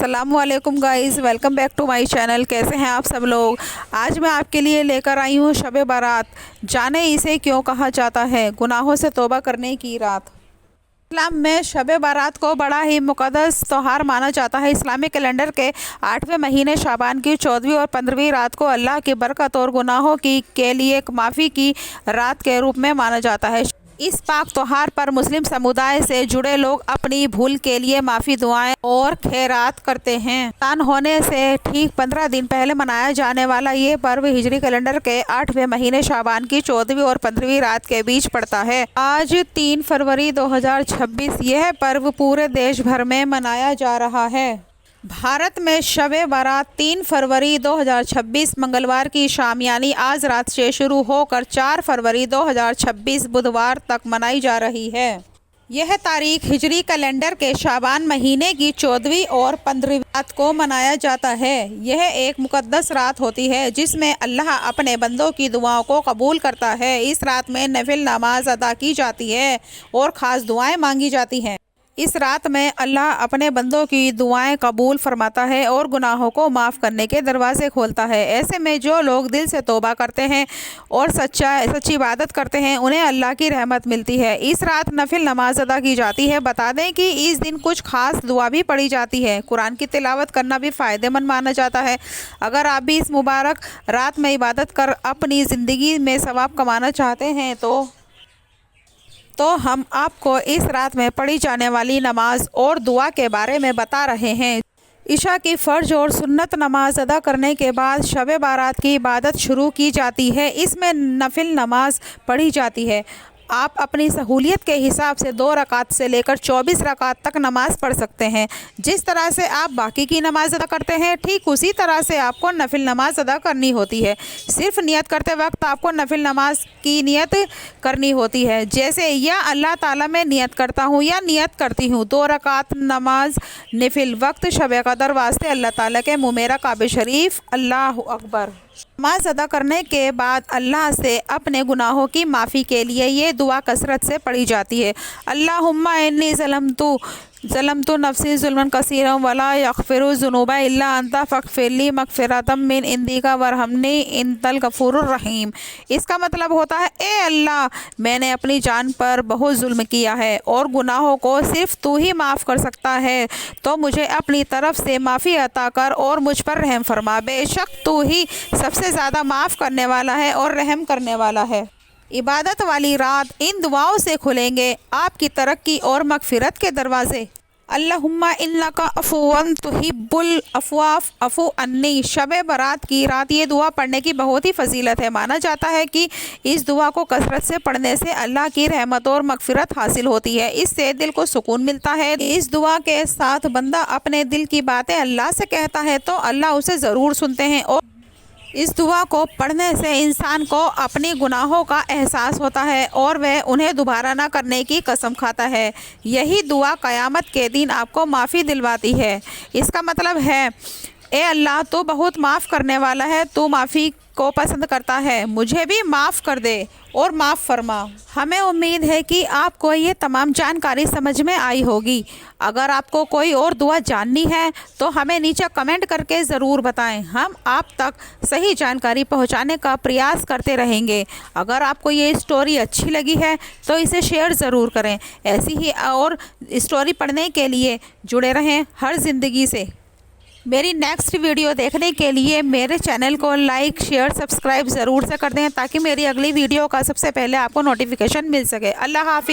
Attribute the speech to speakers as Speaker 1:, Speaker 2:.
Speaker 1: السلام علیکم guys, welcome back to my channel. کیسے ہیں آپ سب لوگ؟ آج میں آپ کے لیے لے کر آئی ہوں شب برات۔ جانیں اسے کیوں کہا جاتا ہے؟ گناہوں سے توبہ کرنے کی رات۔ اسلام میں شب برات کو بڑا ہی مقدس تہوار مانا جاتا ہے۔ اسلامی کیلنڈر کے 8ویں مہینے شعبان کی 14ویں اور 15ویں رات کو اللہ کی برکت اور گناہوں کے لیے معافی کی رات کے روپ میں مانا جاتا ہے۔ اس پاک تہوار پر مسلم سمودائے سے جڑے لوگ اپنی بھول کے لیے معافی دعائیں اور خیرات کرتے ہیں۔ اذان ہونے سے ٹھیک 15 دن پہلے منایا جانے والا یہ پرو ہجری کیلنڈر کے 8ویں مہینے شعبان کی 14ویں اور 15ویں رات کے بیچ پڑتا ہے۔ آج 3 فروری 2026 یہ پرو پورے دیش بھر میں منایا جا رہا ہے۔ بھارت میں شب برات 3 فروری 2026 منگلوار کی شام یعنی آج رات سے شروع ہو کر 4 فروری 2026 بدھوار تک منائی جا رہی ہے۔ یہ تاریخ ہجری کیلنڈر کے شعبان مہینے کی 14ویں اور 15ویں رات کو منایا جاتا ہے۔ یہ ایک مقدس رات ہوتی ہے جس میں اللہ اپنے بندوں کی دعاؤں کو قبول کرتا ہے۔ اس رات میں نفل نماز ادا کی جاتی ہے اور خاص دعائیں مانگی جاتی ہیں۔ اس رات میں اللہ اپنے بندوں کی دعائیں قبول فرماتا ہے اور گناہوں کو معاف کرنے کے دروازے کھولتا ہے۔ ایسے میں جو لوگ دل سے توبہ کرتے ہیں اور سچی عبادت کرتے ہیں انہیں اللہ کی رحمت ملتی ہے۔ اس رات نفل نماز ادا کی جاتی ہے۔ بتا دیں کہ اس دن کچھ خاص دعا بھی پڑھی جاتی ہے۔ قرآن کی تلاوت کرنا بھی فائدہ مند مانا جاتا ہے۔ اگر آپ بھی اس مبارک رات میں عبادت کر اپنی زندگی میں ثواب کمانا چاہتے ہیں تو ہم آپ کو اس رات میں پڑھی جانے والی نماز اور دعا کے بارے میں بتا رہے ہیں۔ عشاء کی فرض اور سنت نماز ادا کرنے کے بعد شب برات کی عبادت شروع کی جاتی ہے۔ اس میں نفل نماز پڑھی جاتی ہے۔ آپ اپنی سہولیت کے حساب سے 2 رکعت سے لے کر 24 رکعت تک نماز پڑھ سکتے ہیں۔ جس طرح سے آپ باقی کی نماز ادا کرتے ہیں ٹھیک اسی طرح سے آپ کو نفل نماز ادا کرنی ہوتی ہے۔ صرف نیت کرتے وقت آپ کو نفل نماز کی نیت کرنی ہوتی ہے، جیسے یا اللہ تعالیٰ میں نیت کرتا ہوں یا نیت کرتی ہوں 2 رکعت نماز نفل وقت شب قدر واسطے اللہ تعالیٰ کے منہ میرا کعبہ شریف۔ اللہ اکبر۔ نماز ادا کرنے کے بعد اللہ سے اپنے گناہوں کی معافی کے لیے یہ دعا کثرت سے پڑھی جاتی ہے۔ اللہم انی ظلمت نفسی ظلما کثیرا ولا یغفر الذنوب الا انت فاغفر لی مغفرۃ من عندک وارحمنی انت الغفور الرحیم۔ اس کا مطلب ہوتا ہے اے اللہ، میں نے اپنی جان پر بہت ظلم کیا ہے اور گناہوں کو صرف تو ہی معاف کر سکتا ہے، تو مجھے اپنی طرف سے معافی عطا کر اور مجھ پر رحم فرما۔ بے شک تو ہی سب سے زیادہ معاف کرنے والا ہے اور رحم کرنے والا ہے۔ عبادت والی رات ان دعاؤں سے کھلیں گے آپ کی ترقی اور مغفرت کے دروازے۔ اللہم انک عفو تحب العفو فاعف عنی۔ شب برات کی رات یہ دعا پڑھنے کی بہت ہی فضیلت ہے۔ مانا جاتا ہے کہ اس دعا کو کثرت سے پڑھنے سے اللہ کی رحمت اور مغفرت حاصل ہوتی ہے۔ اس سے دل کو سکون ملتا ہے۔ اس دعا کے ساتھ بندہ اپنے دل کی باتیں اللہ سے کہتا ہے تو اللہ اسے ضرور سنتے ہیں، اور اس دعا کو پڑھنے سے انسان کو اپنی گناہوں کا احساس ہوتا ہے اور وہ انہیں دوبارہ نہ کرنے کی قسم کھاتا ہے۔ یہی دعا قیامت کے دن آپ کو معافی دلواتی ہے۔ اس کا مطلب ہے اے اللہ، تو بہت معاف کرنے والا ہے، تو معافی کو پسند کرتا ہے، مجھے بھی معاف کر دے اور معاف فرما۔ ہمیں امید ہے کہ آپ کو یہ تمام جانکاری سمجھ میں آئی ہوگی۔ اگر آپ کو کوئی اور دعا جاننی ہے تو ہمیں نیچے کمنٹ کر کے ضرور بتائیں، ہم آپ تک صحیح جانکاری پہنچانے کا پریاس کرتے رہیں گے۔ اگر آپ کو یہ اسٹوری اچھی لگی ہے تو اسے شیئر ضرور کریں۔ ایسی ہی اور اسٹوری پڑھنے کے لیے جڑے رہیں ہر زندگی سے۔ میری نیکسٹ ویڈیو دیکھنے کے لیے میرے چینل کو لائک شیئر سبسکرائب ضرور سے کر دیں تاکہ میری اگلی ویڈیو کا سب سے پہلے آپ کو نوٹیفیکیشن مل سکے۔ اللہ حافظ۔